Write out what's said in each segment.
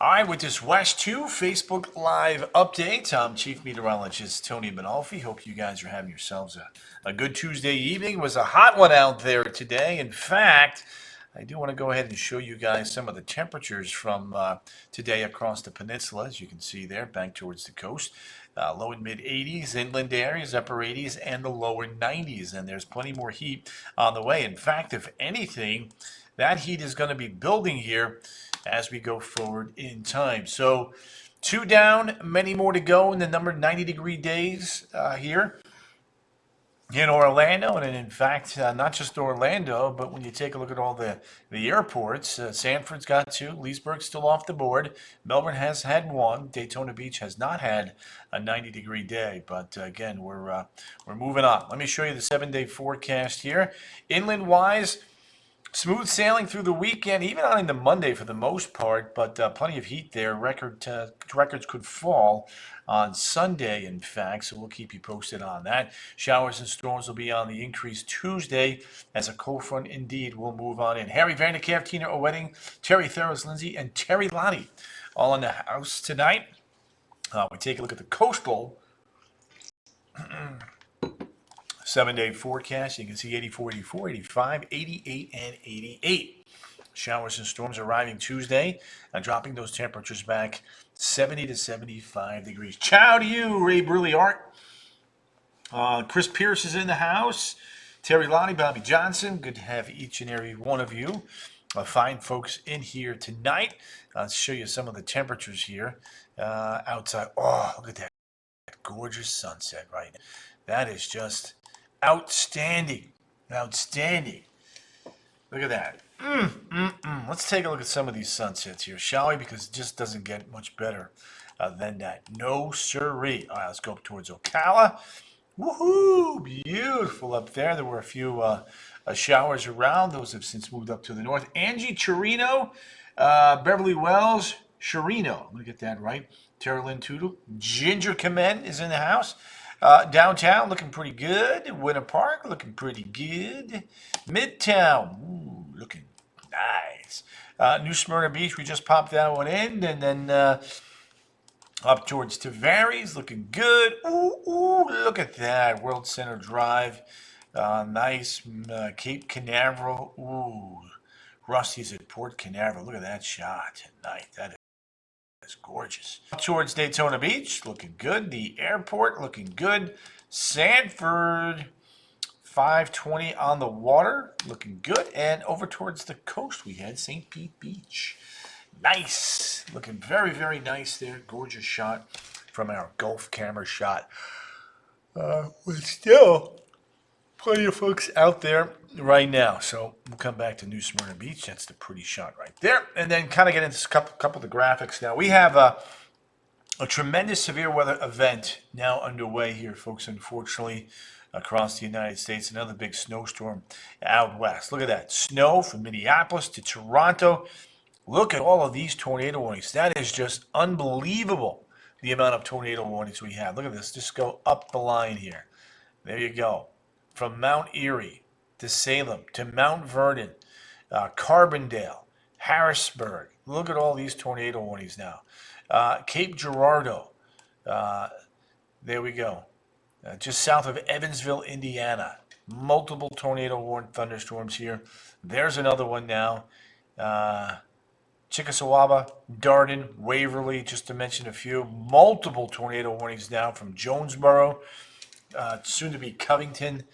All right, with this West 2 Facebook Live update, I'm Chief Meteorologist Tony Manolfi. Hope you guys are having yourselves a good Tuesday evening. It was a hot one out there today. In fact, I do want to go ahead and show you guys some of the temperatures from today across the peninsula, as you can see there, back towards the coast. Low and mid 80s, inland areas, upper 80s, and the lower 90s. And there's plenty more heat on the way. In fact, if anything, that heat is going to be building here as we go forward in time. So 2 down, many more to go in the number 90-degree days here in Orlando. And in fact, not just Orlando, but when you take a look at all the airports, Sanford's got 2, Leesburg's still off the board, Melbourne has had 1, Daytona Beach has not had a 90-degree day. But again, we're moving on. Let me show you the 7-day forecast here. Inland-wise, smooth sailing through the weekend, even on into Monday for the most part, but plenty of heat there. Records could fall on Sunday, in fact, so we'll keep you posted on that. Showers and storms will be on the increase Tuesday as a cold front indeed will move on in. Harry Vanderkamp, Tina O'Wedding, Terry Theros Lindsay, and Terry Lottie all in the house tonight. We take a look at the coastal 7-day forecast. You can see 84, 84, 85, 88, and 88. Showers and storms arriving Tuesday and dropping those temperatures back 70 to 75 degrees. Ciao to you, Ray Brilliart. Chris Pierce is in the house. Terry Lottie, Bobby Johnson. Good to have each and every one of you. Fine folks in here tonight. Let's show you some of the temperatures here outside. Oh, look at that gorgeous sunset right now. That is just outstanding. Outstanding. Look at that. Let's take a look at some of these sunsets here, shall we? Because it just doesn't get much better than that. No siree. All right, let's go up towards Ocala. Woohoo! Beautiful up there. There were a few showers around. Those have since moved up to the north. Angie Chirino, Beverly Wells, Chirino. I'm going to get that right. Tara Lynn Tootle. Ginger Kamen is in the house. Downtown looking pretty good. Winter Park looking pretty good. Midtown looking nice. New Smyrna Beach, we just popped that one in. And then up towards Tavares looking good. Ooh, look at that. World Center Drive. Nice. Cape Canaveral. Ooh. Rusty's at Port Canaveral. Look at that shot tonight. That is gorgeous. Up towards Daytona Beach, looking good. The airport, looking good. Sanford, 520 on the water, looking good. And over towards the coast, we had St. Pete Beach. Nice. Looking very, very nice there. Gorgeous shot from our Gulf camera shot. With still plenty of folks out there right now. So we'll come back to New Smyrna Beach. That's the pretty shot right there. And then kind of get into a couple of the graphics now. We have a tremendous severe weather event now underway here, folks, unfortunately, across the United States. Another big snowstorm out west. Look at that. Snow from Minneapolis to Toronto. Look at all of these tornado warnings. That is just unbelievable, the amount of tornado warnings we have. Look at this. Just go up the line here. There you go. From Mount Erie to Salem to Mount Vernon, Carbondale, Harrisburg. Look at all these tornado warnings now. Cape Girardeau. There we go. Just south of Evansville, Indiana. Multiple tornado warned thunderstorms here. There's another one now. Chickasaw, Darden, Waverly, just to mention a few. Multiple tornado warnings now from Jonesboro. Soon to be Covington,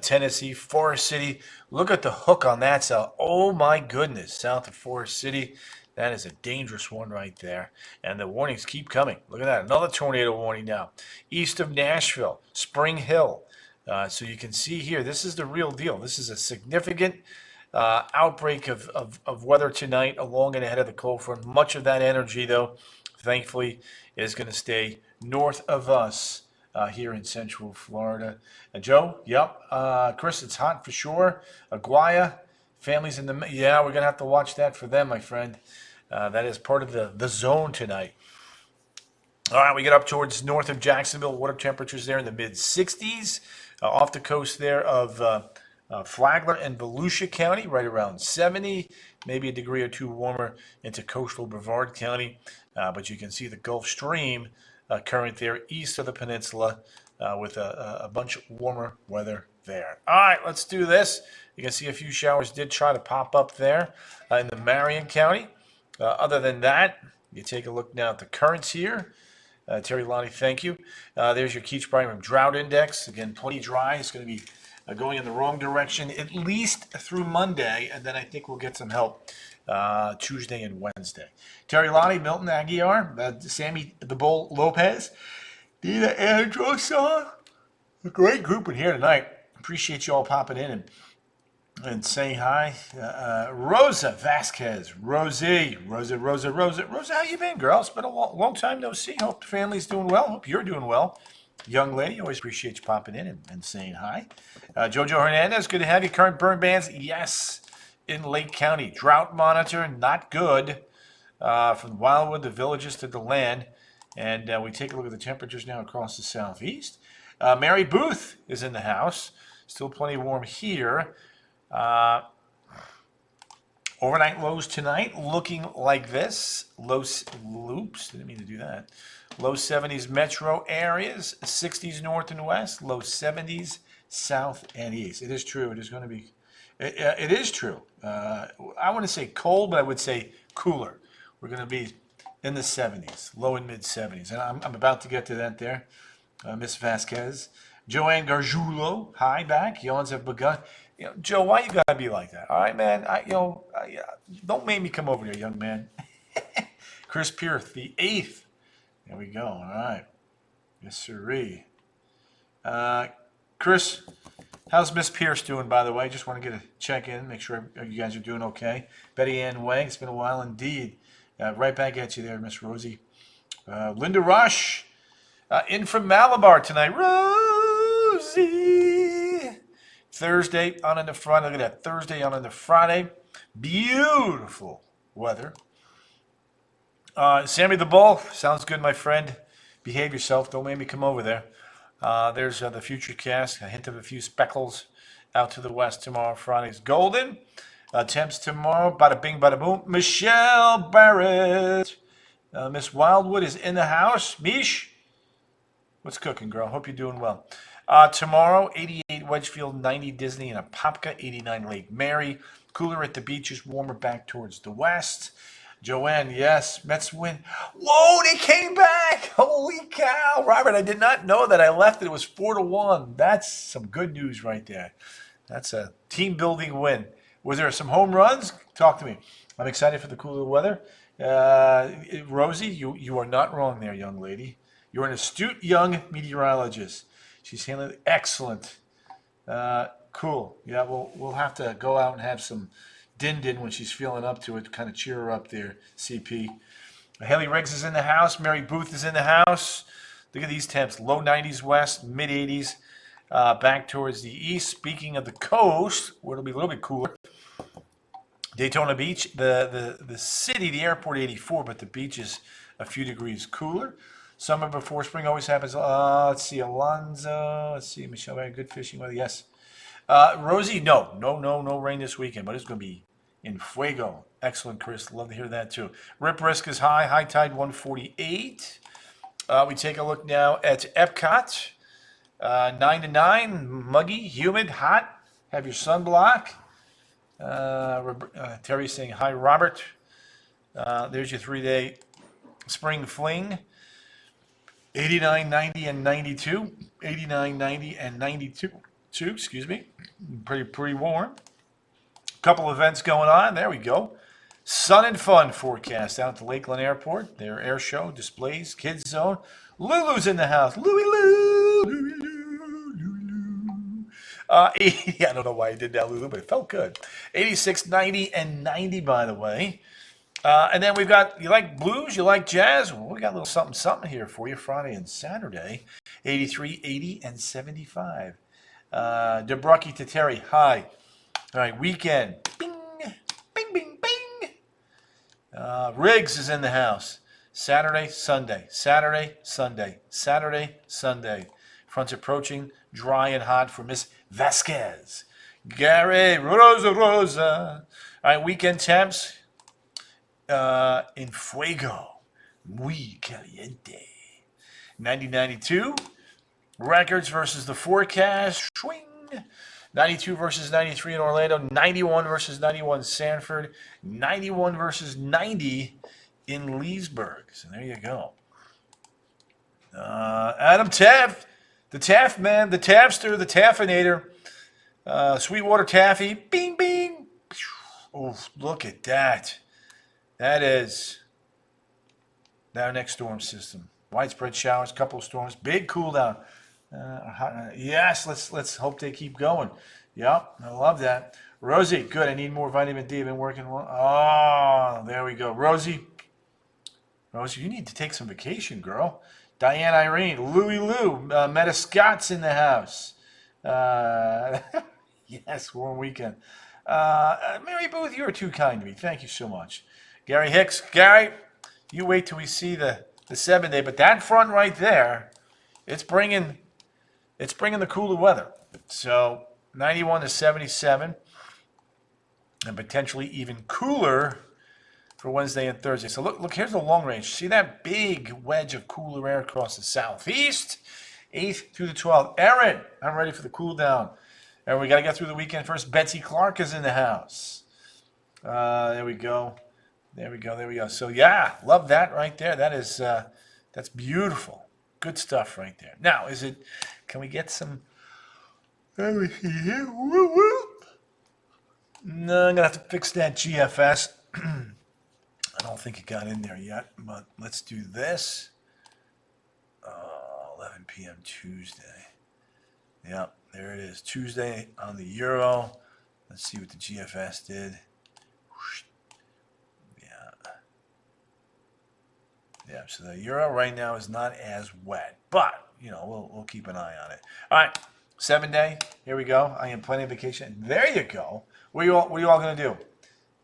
Tennessee, Forest City. Look at the hook on that cell. Oh my goodness, south of Forest City. That is a dangerous one right there. And the warnings keep coming. Look at that. Another tornado warning now. East of Nashville, Spring Hill. So you can see here, this is the real deal. This is a significant outbreak of weather tonight along and ahead of the cold front. Much of that energy, though, thankfully, is going to stay north of us. Here in Central Florida. Joe, yep. Chris, it's hot for sure. Aguaya, families in the... Yeah, we're going to have to watch that for them, my friend. That is part of the zone tonight. All right, we get up towards north of Jacksonville. Water temperatures there in the mid-60s. Off the coast there of Flagler and Volusia County, right around 70, maybe a degree or two warmer into coastal Brevard County. But you can see the Gulf Stream current there east of the peninsula with a bunch warmer weather there. All right, let's do this. You can see a few showers did try to pop up there in the Marion County. Other than that, you take a look now at the currents here. Terry Lonnie, thank you. There's your Keach Bryan Drought Index. Again, plenty dry. It's going to be going in the wrong direction at least through Monday, and then I think we'll get some help Tuesday and Wednesday. Terry Lonnie, Milton Aguiar, Sammy the Bull Lopez, Dina Androsa. A great group in here tonight. Appreciate you all popping in and saying hi. Rosa Vasquez, Rosa, how you been, girl? It's been a long time no see. Hope the family's doing well. Hope you're doing well. Young lady, always appreciate you popping in and saying hi. Jojo Hernandez, good to have you. Current burn bans, yes, in Lake County. Drought monitor, not good. From Wildwood, the villages to the land. And we take a look at the temperatures now across the southeast. Mary Booth is in the house. Still plenty warm here. Overnight lows tonight looking like this. Oops, didn't mean to do that. Low 70s metro areas, 60s north and west, low 70s south and east. It is true. It is going to be, it is true. I want to say cold, but I would say cooler. We're going to be in the 70s, low and mid 70s. And I'm about to get to that there. Miss Vasquez. Joanne Gargiulo, hi back. Yawns have begun. Joe, why you gotta be like that? All right, man. Don't make me come over here, young man. Chris Pierce, the 8th. There we go. All right. Yes, sirree. Chris, how's Miss Pierce doing, by the way? Just want to get a check in, make sure you guys are doing okay. Betty Ann Wang, it's been a while indeed. Right back at you there, Miss Rosie. Linda Rush, in from Malabar tonight. Rosie. Thursday on into Friday. Look at that. Thursday on into Friday. Beautiful weather. Sammy the Bull. Sounds good, my friend. Behave yourself. Don't make me come over there. There's the future cast. A hint of a few speckles out to the west tomorrow. Friday's golden. Temps tomorrow. Bada bing, bada boom. Michelle Barrett. Miss Wildwood is in the house. Mish, what's cooking, girl? Hope you're doing well. Tomorrow, 88 Wedgefield, 90 Disney, and Apopka, 89 Lake Mary. Cooler at the beaches, warmer back towards the west. Joanne, yes, Mets win. Whoa, they came back! Holy cow, Robert! I did not know that. I left it. It was 4-1. That's some good news right there. That's a team-building win. Was there some home runs? Talk to me. I'm excited for the cooler weather. Rosie, you are not wrong there, young lady. You're an astute young meteorologist. She's handling it excellent. Cool. Yeah, we'll have to go out and have some din when she's feeling up to it to kind of cheer her up there, CP. Haley Riggs is in the house. Mary Booth is in the house. Look at these temps. Low 90s west, mid 80s back towards the east. Speaking of the coast, where it'll be a little bit cooler. Daytona Beach, the city, the airport 84, but the beach is a few degrees cooler. Summer before spring always happens. Let's see, Alonzo. Let's see, Michelle, very good fishing weather. Yes. Rosie, no rain this weekend, but it's going to be in fuego. Excellent, Chris. Love to hear that too. Rip risk is high. High tide 148. We take a look now at Epcot. 9 to 9, muggy, humid, hot. Have your sunblock. Terry's saying hi, Robert. There's your 3-day spring fling. 89, 90, and 92. 89, 90, and 92. Excuse me. Pretty warm. Couple events going on. There we go. Sun and fun forecast out at the Lakeland Airport. Their air show, displays, kids zone. Lulu's in the house. Louie Lou. I don't know why I did that, Lulu, but it felt good. 86, 90, and 90, by the way. And then we've got, you like blues, you like jazz? Well, we got a little something here for you Friday and Saturday. 83, 80, and 75. DeBrucky to Terry, hi. All right, weekend. Bing, bing, bing, bing. Riggs is in the house. Saturday, Sunday. Saturday, Sunday. Saturday, Sunday. Fronts approaching, dry and hot for Miss Vasquez. Gary, Rosa, Rosa. All right, weekend temps in Fuego. Muy caliente. 90-92. Records versus the forecast. Swing. 92 versus 93 in Orlando. 91 versus 91 Sanford. 91 versus 90 in Leesburg. So there you go. Adam Taft. The Taft man. The Taftster. The Taffinator. Sweetwater Taffy. Bing, bing. Oh, look at that. That is our next storm system. Widespread showers, couple of storms, big cool down. Yes, let's hope they keep going. Yep, I love that. Rosie, good. I need more vitamin D. I've been working. Oh, there we go. Rosie, you need to take some vacation, girl. Diane Irene, Louie Lou, Meta Scott's in the house. Yes, warm weekend. Mary Booth, you are too kind to me. Thank you so much. Gary Hicks, Gary, you wait till we see the 7 day, but that front right there, it's bringing the cooler weather. So 91 to 77, and potentially even cooler for Wednesday and Thursday. So look, here's the long range. See that big wedge of cooler air across the southeast, 8th through the 12th. Aaron, I'm ready for the cool down. And we got to get through the weekend first. Betsy Clark is in the house. There we go. So yeah, love that right there. That's beautiful. Good stuff right there. Now, can we get some? Let me see here. Woo, woo. No, I'm gonna have to fix that GFS. I don't think it got in there yet, but let's do this. 11 p.m. Tuesday. Yep, there it is. Tuesday on the Euro. Let's see what the GFS did. Yeah, so the Euro right now is not as wet, but we'll keep an eye on it. All right, 7 day. Here we go. I am planning a vacation. There you go. What are you all gonna do?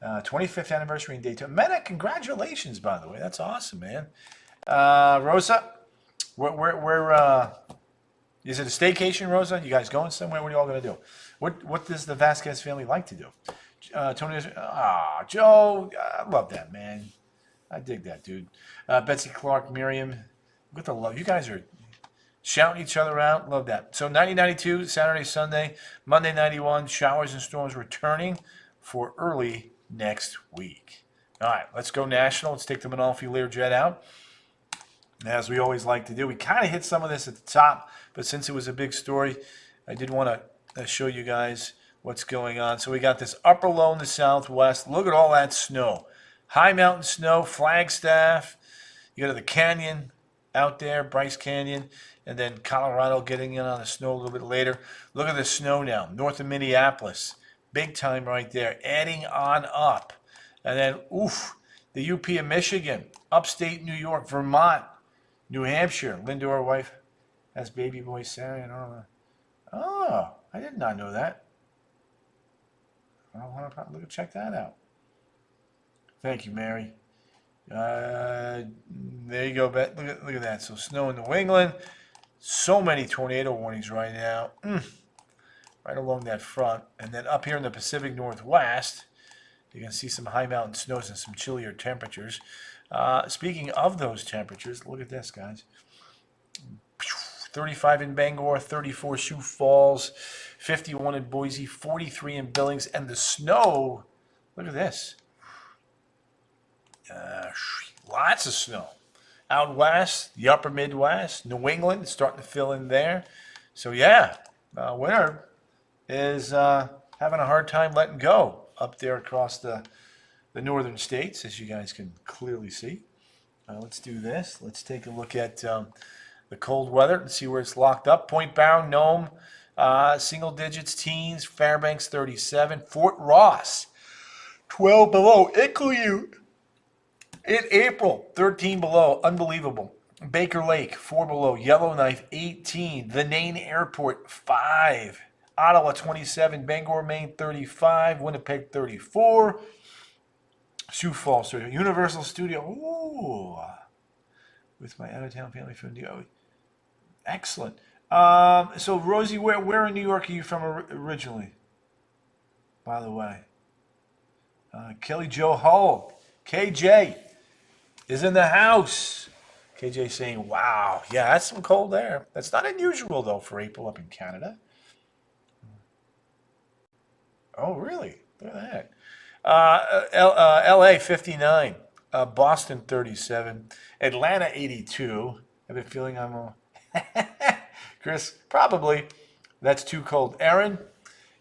25th anniversary in Daytona. Meta, congratulations, by the way. That's awesome, man. Rosa, where is it a staycation, Rosa? You guys going somewhere? What are you all gonna do? What does the Vasquez family like to do? Tony, Joe, I love that, man. I dig that, dude. Betsy Clark, Miriam, with the love. You guys are shouting each other out. Love that. So 90-92, Saturday, Sunday, Monday 91, showers and storms returning for early next week. All right, let's go national. Let's take the Manalfi Learjet out. As we always like to do, we kind of hit some of this at the top, but since it was a big story, I did want to show you guys what's going on. So we got this upper low in the southwest. Look at all that snow. High mountain snow, Flagstaff. You go to the canyon out there, Bryce Canyon, and then Colorado getting in on the snow a little bit later. Look at the snow now, north of Minneapolis. Big time right there, adding on up. And then, the UP of Michigan, upstate New York, Vermont, New Hampshire. Linda, our wife, has baby boy Sarah and all. Oh, I did not know that. I want to check that out. Thank you, Mary. There you go, Bet. Look at that. So snow in New England. So many tornado warnings right now. Right along that front. And then up here in the Pacific Northwest, you can see some high mountain snows and some chillier temperatures. Speaking of those temperatures, look at this, guys. 35 in Bangor, 34 Sioux Falls, 51 in Boise, 43 in Billings. And the snow, look at this. Lots of snow. Out west, the upper Midwest, New England, starting to fill in there. So yeah, winter is having a hard time letting go up there across the northern states, as you guys can clearly see. Let's do this. Let's take a look at the cold weather and see where it's locked up. Point Barrow, Nome, single digits, teens, Fairbanks 37, Fort Ross 12 below, Iqaluit in April 13 below, unbelievable. Baker Lake 4 below, Yellowknife 18, the Nain Airport 5, Ottawa 27, Bangor, Maine 35, Winnipeg 34, Sioux Falls 30, Universal Studio. Ooh, with my out-of-town family from New York. Excellent. So Rosie, where in New York are you from originally? by the way. Kelly Joe Hull, KJ, is in the house. KJ saying, wow. Yeah, that's some cold air. That's not unusual, though, for April up in Canada. Oh, really? Look at that. LA 59, Boston 37, Atlanta 82. I have a feeling I'm Chris, probably. That's too cold. Aaron,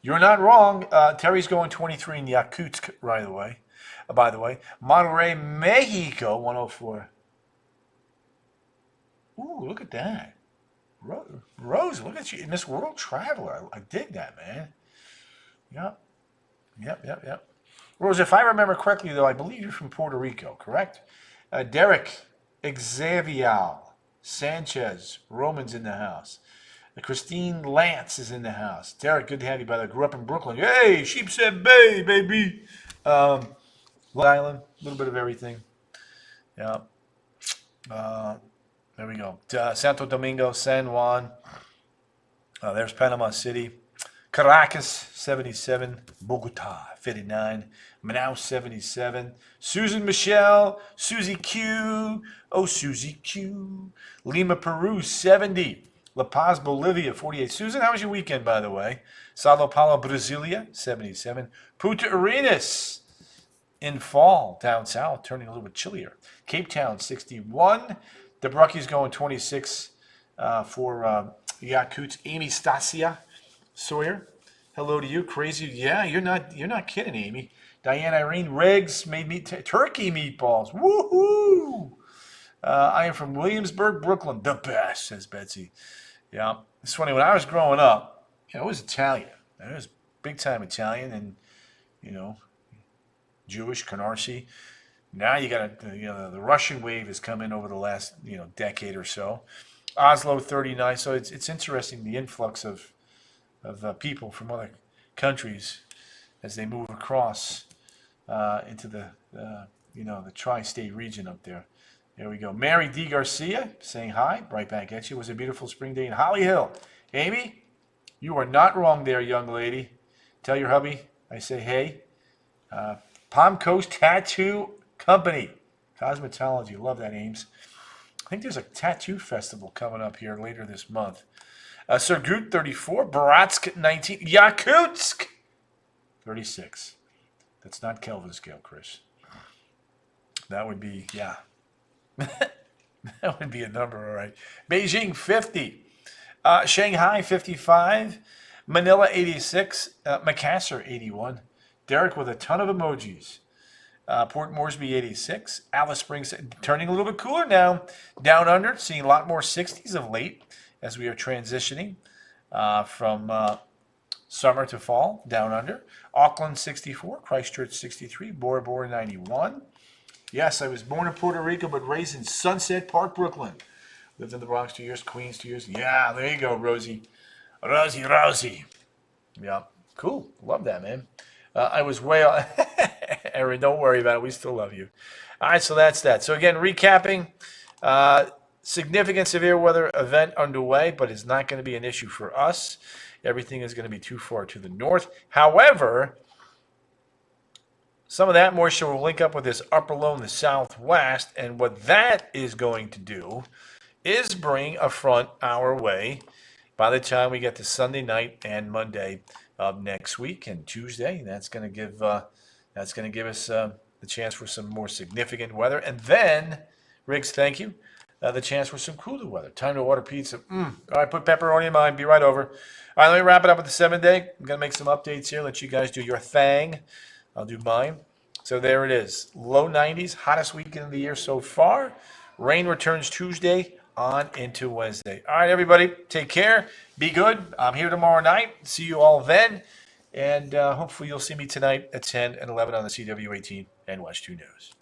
you're not wrong. Terry's going 23 in Yakutsk, by the way. Monterrey, Mexico 104. Ooh, look at that. Rose, look at you. Miss World Traveler. I dig that, man. Yep. Rose, if I remember correctly, though, I believe you're from Puerto Rico, correct? Derek, Xavier, Sanchez, Roman's in the house. Christine Lance is in the house. Derek, good to have you, by the way. Grew up in Brooklyn. Hey, Sheepshead Bay, baby. Long Island, a little bit of everything. Yeah. There we go. Santo Domingo, San Juan. There's Panama City. Caracas, 77. Bogota, 59. Manaus, 77. Susan Michelle. Susie Q. Oh, Susie Q. Lima, Peru, 70. La Paz, Bolivia, 48. Susan, how was your weekend, by the way? Sao Paulo, Brasilia, 77. Punta Arenas in fall, down south, turning a little bit chillier. Cape Town, 61. The Bruckies going 26 for Yakutsk. Amy Stasia Sawyer, hello to you. Crazy, yeah, you're not kidding, Amy. Diane Irene Riggs made me turkey meatballs. Woohoo! I am from Williamsburg, Brooklyn. The best, says Betsy. Yeah, it's funny. When I was growing up, it was Italian. It was big time Italian, and Jewish, Canarsie. Now you got the Russian wave has come in over the last decade or so. Oslo 39. So it's interesting the influx of people from other countries as they move across into the tri-state region up there. There we go. Mary D. Garcia saying hi. Right back at you. It was a beautiful spring day in Holly Hill. Amy, you are not wrong there, young lady. Tell your hubby I say hey. Palm Coast Tattoo Company. Cosmetology. Love that, Ames. I think there's a tattoo festival coming up here later this month. Surgut, 34. Bratsk, 19. Yakutsk, 36. That's not Kelvin scale, Chris. That would be, yeah. That would be a number, all right. Beijing, 50. Shanghai, 55. Manila, 86. Makassar, 81. Derek with a ton of emojis. Port Moresby, 86. Alice Springs, turning a little bit cooler now. Down Under, seeing a lot more 60s of late as we are transitioning from summer to fall. Down Under. Auckland, 64. Christchurch, 63. Bora Bora, 91. Yes, I was born in Puerto Rico, but raised in Sunset Park, Brooklyn. Lived in the Bronx 2 years, Queens 2 years. Yeah, there you go, Rosie. Rosie. Yeah, cool. Love that, man. I was way off. Aaron, don't worry about it. We still love you. All right, so that's that. So again, recapping, significant severe weather event underway, but it's not going to be an issue for us. Everything is going to be too far to the north. However, some of that moisture will link up with this upper low in the southwest, and what that is going to do is bring a front our way by the time we get to Sunday night and Monday of next week and Tuesday. That's going to give us the chance for some more significant weather, and then, Riggs, thank you, the chance for some cooler weather. Time to order pizza. All right, put pepperoni in mind. Be right over. All right, let me wrap it up with the 7-day. I'm going to make some updates here. Let you guys do your thing. I'll do mine. So there it is. Low 90s, hottest weekend of the year so far. Rain returns Tuesday on into Wednesday. All right, everybody, take care. Be good. I'm here tomorrow night. See you all then. And hopefully you'll see me tonight at 10 and 11 on the CW18 and Watch 2 News.